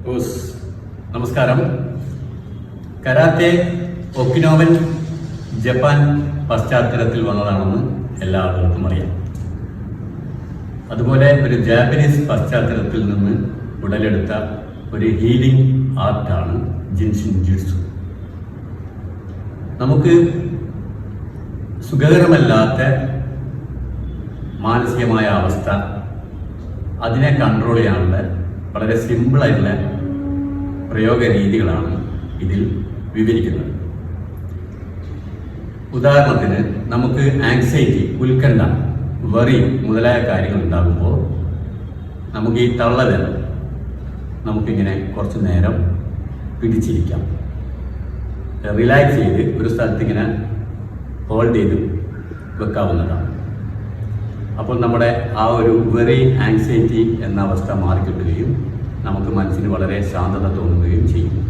നമസ്കാരം. Karate ഒക്കിനോവൻ Japan പശ്ചാത്തലത്തിൽ വന്നതാണെന്ന് എല്ലാ ആളുകൾക്കും അറിയാം. അതുപോലെ ഒരു ജാപ്പനീസ് പശ്ചാത്തലത്തിൽ നിന്ന് ഉടലെടുത്ത ഒരു ഹീലിംഗ് ആർട്ടാണ് ജിൻഷിൻ ജിറ്റ്സു. നമുക്ക് സുഖകരമല്ലാത്ത മാനസികമായ അവസ്ഥ അതിനെ കൺട്രോൾ ചെയ്യാനുള്ള വളരെ സിമ്പിളായിട്ടുള്ള പ്രയോഗ രീതികളാണ് ഇതിൽ വിവരിക്കുന്നത്. ഉദാഹരണത്തിന് നമുക്ക് ആങ്സൈറ്റി, ഉത്കണ്ഠ, വറി മുതലായ കാര്യങ്ങൾ ഉണ്ടാകുമ്പോൾ നമുക്ക് ഈ തള്ളവിരൽ നമുക്കിങ്ങനെ കുറച്ച് നേരം പിടിച്ചിരിക്കാം. റിലാക്സ് ചെയ്ത് ഒരു സ്ഥലത്ത് ഇങ്ങനെ ഹോൾഡ് ചെയ്ത് വെക്കാവുന്നതാണ്. അപ്പോൾ നമ്മുടെ ആ ഒരു വെറി ആങ്സൈറ്റി എന്ന അവസ്ഥ മാറിക്കിട്ടുകയും നമുക്ക് മനസ്സിന് വളരെ ശാന്തത തോന്നുകയും ചെയ്യും.